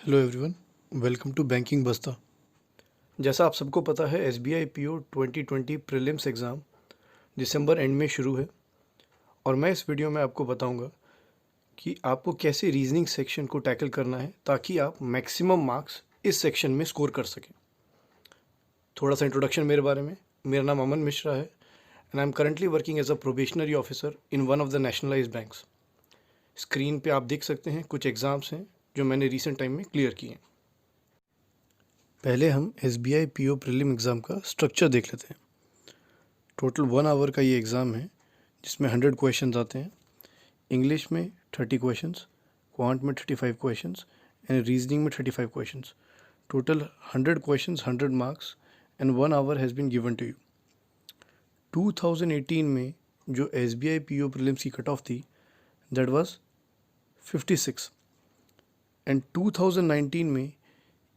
Hello everyone, welcome to banking बस्ता। जैसा आप सबको पता है SBI PO 2020 prelims exam December end में शुरू है और मैं इस वीडियो में आपको बताऊंगा कि आपको कैसे रीजनिंग सेक्शन को टैकल करना है ताकि आप मैक्सिमम मार्क्स इस सेक्शन में स्कोर कर सकें। थोड़ा सा इंट्रोडक्शन मेरे बारे में। मेरा नाम अमन मिश्रा है and I am currently working as a probationary officer in one of the nationalised banks. Screen पे आप देख सकते हैं कुछ एग्ज़ाम्स हैं जो मैंने रिसेंट टाइम में क्लियर किए हैं। पहले हम SBI PO प्रीलिम एग्ज़ाम का स्ट्रक्चर देख लेते हैं। टोटल 1 आवर का ये एग्ज़ाम है जिसमें 100 क्वेश्चंस आते हैं। इंग्लिश में 30 क्वेश्चंस, क्वांट में 35 क्वेश्चंस एंड रीजनिंग में 35 questions. Total 100 questions, 100 marks and 1 hour has been given to you. 2018 में जो SBI PO प्रीलिम्स की कट ऑफ थी दैट वाज 56 एंड 2019 में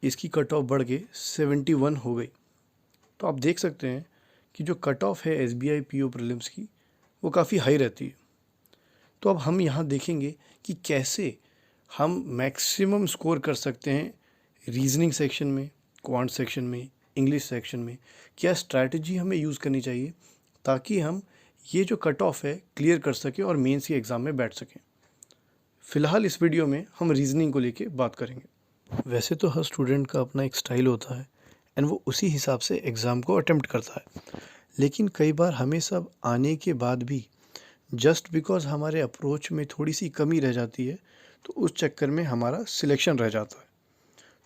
इसकी कट ऑफ बढ़ के 71 हो गई। तो आप देख सकते हैं कि जो कट ऑफ है SBI PO प्रीलिम्स की वो काफ़ी हाई रहती है। तो अब हम यहाँ देखेंगे कि कैसे हम मैक्सिमम स्कोर कर सकते हैं रीजनिंग सेक्शन में, क्वांट सेक्शन में, इंग्लिश सेक्शन में। क्या स्ट्रैटेजी हमें यूज़ करनी चाहिए ताकि हम ये जो कट ऑफ है क्लियर कर सकें और मेंस के एग्ज़ाम में बैठ सकें। फ़िलहाल इस वीडियो में हम रीजनिंग को लेके बात करेंगे। वैसे तो हर स्टूडेंट का अपना एक स्टाइल होता है एंड वो उसी हिसाब से एग्ज़ाम को अटेम्प्ट करता है, लेकिन कई बार हमें सब आने के बाद भी जस्ट बिकॉज़ हमारे अप्रोच में थोड़ी सी कमी रह जाती है तो उस चक्कर में हमारा सिलेक्शन रह जाता है।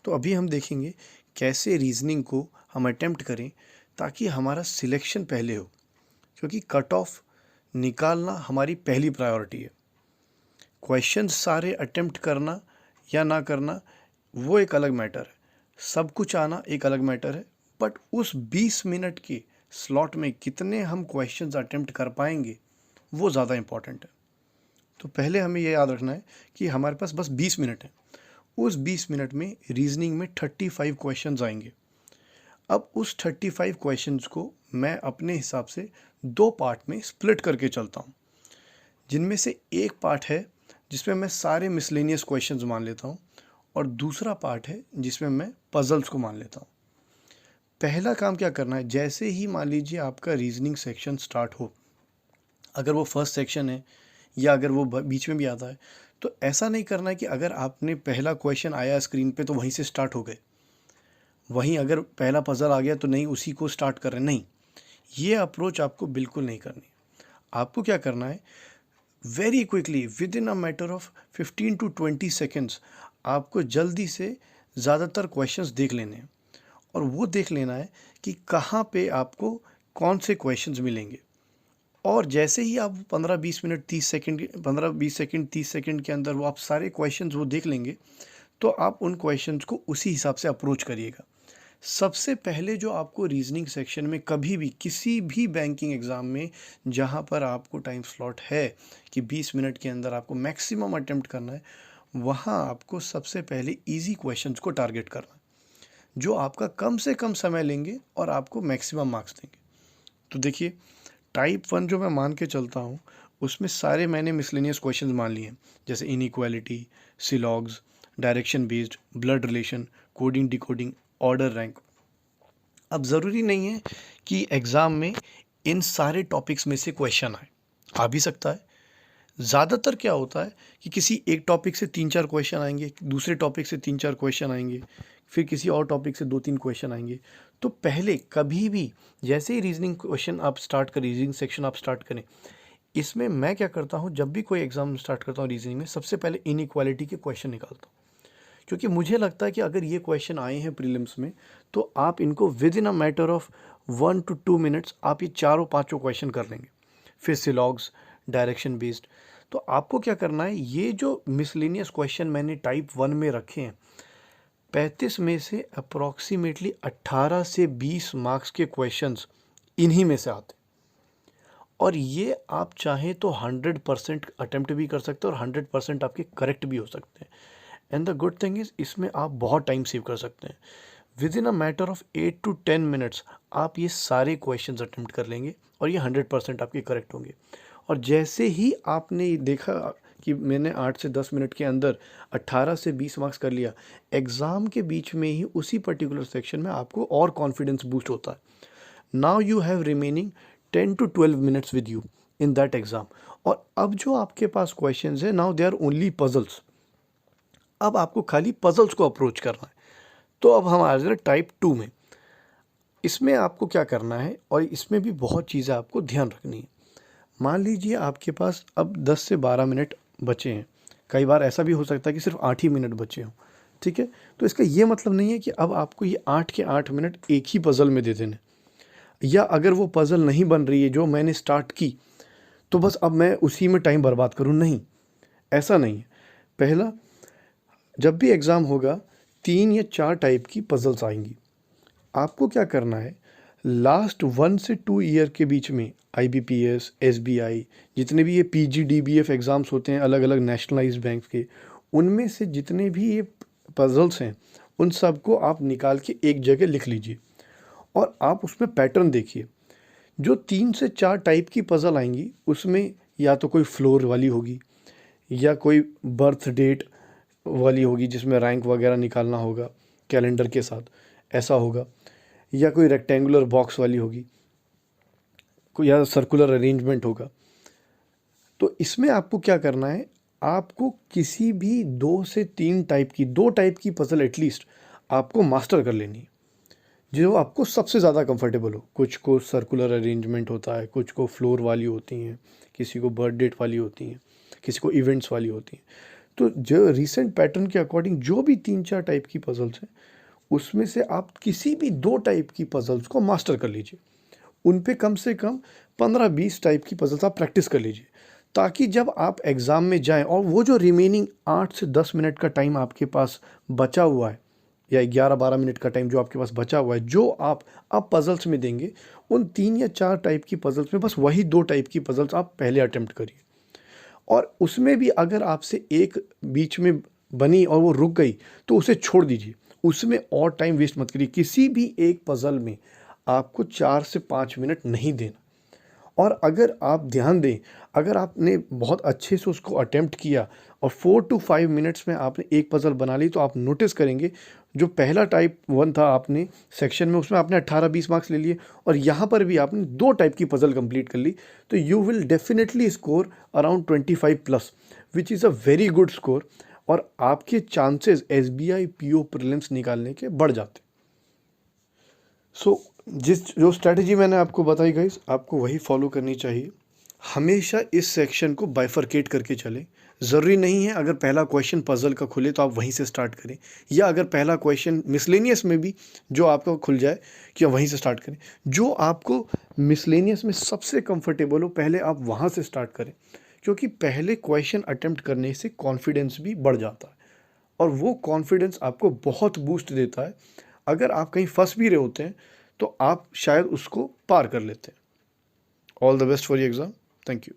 तो अभी हम देखेंगे कैसे रीजनिंग को हम अटेम्प्ट करें ताकि हमारा सिलेक्शन पहले हो, क्योंकि कट ऑफ निकालना हमारी पहली प्रायोरिटी है। क्वेश्चन सारे अटेम्प्ट करना या ना करना वो एक अलग मैटर है, सब कुछ आना एक अलग मैटर है, बट उस 20 मिनट के स्लॉट में कितने हम क्वेश्चंस अटेम्प्ट कर पाएंगे वो ज़्यादा इम्पॉर्टेंट है। तो पहले हमें ये याद रखना है कि हमारे पास बस 20 मिनट है। उस 20 मिनट में रीजनिंग में 35 क्वेश्चंस आएंगे। अब उस 35 क्वेश्चंस को मैं अपने हिसाब से 2 पार्ट में स्प्लिट करके चलता हूँ, जिनमें से एक पार्ट है जिसमें मैं सारे मिसलेनियस क्वेश्चंस मान लेता हूँ और दूसरा पार्ट है जिसमें मैं पजल्स को मान लेता हूँ। पहला काम क्या करना है, जैसे ही मान लीजिए आपका रीजनिंग सेक्शन स्टार्ट हो, अगर वो फर्स्ट सेक्शन है या अगर वो बीच में भी आता है, तो ऐसा नहीं करना है कि अगर आपने पहला क्वेश्चन आया स्क्रीन पे तो वहीं से स्टार्ट हो गए, वहीं अगर पहला पजल आ गया तो नहीं उसी को स्टार्ट कर रहे हैं। नहीं, ये अप्रोच आपको बिल्कुल नहीं करनी। आपको क्या करना है, very quickly with in a matter of 15 to 20 seconds आपको जल्दी से ज़्यादातर क्वेश्चंस देख लेने हैं और वो देख लेना है कि कहाँ पे आपको कौन से क्वेश्चंस मिलेंगे। और जैसे ही आप 15-20 मिनट 30 सेकंड 15-20 सेकंड 30 सेकंड के अंदर वो आप सारे क्वेश्चंस वो देख लेंगे, तो आप उन क्वेश्चंस को उसी हिसाब से अप्रोच करिएगा। सबसे पहले जो आपको रीजनिंग सेक्शन में कभी भी किसी भी बैंकिंग एग्ज़ाम में जहाँ पर आपको टाइम स्लॉट है कि 20 मिनट के अंदर आपको मैक्सिमम अटेम्प्ट करना है, वहाँ आपको सबसे पहले इजी क्वेश्चंस को टारगेट करना है जो आपका कम से कम समय लेंगे और आपको मैक्सिमम मार्क्स देंगे। तो देखिए, टाइप 1 जो मैं मान के चलता हूँ उसमें सारे मैंने मिसलेनियस क्वेश्चंस मान लिए हैं, जैसे inequality, syllogism, direction based, blood relation, coding decoding, order rank. अब ज़रूरी नहीं है कि एग्ज़ाम में इन सारे टॉपिक्स में से क्वेश्चन आए, आ भी सकता है। ज़्यादातर क्या होता है कि किसी एक टॉपिक से 3-4 क्वेश्चन आएंगे, दूसरे टॉपिक से 3-4 क्वेश्चन आएंगे, फिर किसी और टॉपिक से 2-3 क्वेश्चन आएंगे। तो पहले कभी भी जैसे ही रीजनिंग क्वेश्चन आप स्टार्ट करें, रीजनिंग सेक्शन आप स्टार्ट करें, इसमें मैं क्या करता हूँ, जब भी कोई एग्ज़ाम स्टार्ट करता हूँ रीजनिंग में, सबसे पहले इनइक्वालिटी के क्वेश्चन निकालता हूँ, क्योंकि मुझे लगता है कि अगर ये क्वेश्चन आए हैं प्रीलिम्स में तो आप इनको with in a matter of 1 to 2 minutes आप ये चारों पाँचों क्वेश्चन कर लेंगे। फिर सिलॉग्स, डायरेक्शन बेस्ड। तो आपको क्या करना है, ये जो मिसलेनियस क्वेश्चन मैंने टाइप 1 में रखे हैं, 35 में से अप्रॉक्सीमेटली 18 से 20 मार्क्स के क्वेश्चंस इन्हीं में से आते हैं। और ये आप चाहें तो 100% अटेम्प्ट भी कर सकते हैं और 100% आपके करेक्ट भी हो सकते हैं। And the good thing is इसमें आप बहुत टाइम सेव कर सकते हैं। With in a matter of 8 to 10 minutes आप ये सारे क्वेश्चंस अटेम्प्ट कर लेंगे और ये 100% आपके करेक्ट होंगे। और जैसे ही आपने देखा कि मैंने 8 से 10 मिनट के अंदर 18 से 20 मार्क्स कर लिया, एग्ज़ाम के बीच में ही उसी पर्टिकुलर सेक्शन में आपको और कॉन्फिडेंस बूस्ट होता है। Now you have remaining 10 to 12 minutes with you in that exam. और अब जो आपके पास क्वेश्चंस है, now they are only puzzles. अब आपको खाली पजल्स को अप्रोच करना है। तो अब हम आ रहे टाइप 2 में। इसमें आपको क्या करना है, और इसमें भी बहुत चीज़ें आपको ध्यान रखनी है। मान लीजिए आपके पास अब 10 से 12 मिनट बचे हैं, कई बार ऐसा भी हो सकता है कि सिर्फ 8 ही मिनट बचे हों, ठीक है। तो इसका ये मतलब नहीं है कि अब आपको ये 8 के 8 मिनट एक ही पज़ल में दे देने, या अगर वो पज़ल नहीं बन रही है जो मैंने स्टार्ट की तो बस अब मैं उसी में टाइम बर्बाद करूँ, नहीं, ऐसा नहीं है। पहला, जब भी एग्ज़ाम होगा 3 या 4 टाइप की पज़ल्स आएंगी। आपको क्या करना है, लास्ट 1 से 2 ईयर के बीच में IBPS, SBI, जितने भी ये PG DBF एग्ज़ाम्स होते हैं अलग अलग नेशनलाइज्ड बैंक के, उनमें से जितने भी ये पज़ल्स हैं उन सब को आप निकाल के एक जगह लिख लीजिए और आप उसमें पैटर्न देखिए। जो 3 से 4 टाइप की पज़ल आएंगी उसमें या तो कोई फ्लोर वाली होगी, या कोई बर्थ डेट वाली होगी जिसमें रैंक वगैरह निकालना होगा कैलेंडर के साथ, ऐसा होगा, या कोई रेक्टेंगुलर बॉक्स वाली होगी, कोई या सर्कुलर अरेंजमेंट होगा। तो इसमें आपको क्या करना है, आपको किसी भी 2 से 3 टाइप की, 2 टाइप की पज़ल एटलीस्ट आपको मास्टर कर लेनी है जो आपको सबसे ज़्यादा कंफर्टेबल हो। कुछ को सर्कुलर अरेंजमेंट होता है, कुछ को फ्लोर वाली होती हैं, किसी को बर्थ डेट वाली होती हैं, किसी को इवेंट्स वाली होती हैं। तो जो रिसेंट पैटर्न के अकॉर्डिंग जो भी 3-4 टाइप की पज़ल्स हैं उसमें से आप किसी भी 2 टाइप की पज़ल्स को मास्टर कर लीजिए। उन पे कम से कम 15-20 टाइप की पज़ल्स आप प्रैक्टिस कर लीजिए, ताकि जब आप एग्ज़ाम में जाएं और वो जो रिमेनिंग 8 से 10 मिनट का टाइम आपके पास बचा हुआ है, या 11-12 मिनट का टाइम जो आपके पास बचा हुआ है, जो आप अब पज़ल्स में देंगे, उन 3 या 4 टाइप की पज़ल्स में बस वही 2 टाइप की पज़ल्स आप पहले अटेम्प्ट करिए। और उसमें भी अगर आपसे एक बीच में बनी और वो रुक गई तो उसे छोड़ दीजिए, उसमें और टाइम वेस्ट मत करिए। किसी भी एक पज़ल में आपको 4 से 5 मिनट नहीं देना। और अगर आप ध्यान दें, अगर आपने बहुत अच्छे से उसको अटेम्प्ट किया और 4 to 5 मिनट्स में आपने एक पज़ल बना ली, तो आप नोटिस करेंगे जो पहला टाइप 1 था आपने सेक्शन में, उसमें आपने 18-20 मार्क्स ले लिए, और यहाँ पर भी आपने 2 टाइप की पज़ल कंप्लीट कर ली, तो you will definitely score around 25+, which is a very good score, और आपके चांसेस SBI PO प्रीलिम्स निकालने के बढ़ जाते। सो जो स्ट्रैटेजी मैंने आपको बताई गाइस, आपको वही फॉलो करनी चाहिए। हमेशा इस सेक्शन को बाइफरकेट करके चलें। ज़रूरी नहीं है अगर पहला क्वेश्चन पज़ल का खुले तो आप वहीं से स्टार्ट करें, या अगर पहला क्वेश्चन मिसलेनियस में भी जो आपका खुल जाए कि आप वहीं से स्टार्ट करें। जो आपको मिसलेनियस में सबसे कंफर्टेबल हो पहले आप वहाँ से स्टार्ट करें, क्योंकि पहले क्वेश्चन अटेम्प्ट करने से कॉन्फिडेंस भी बढ़ जाता है और वो कॉन्फिडेंस आपको बहुत बूस्ट देता है। अगर आप कहीं फंस भी रहे होते हैं तो आप शायद उसको पार कर लेते हैं। All the best for your exam. Thank you.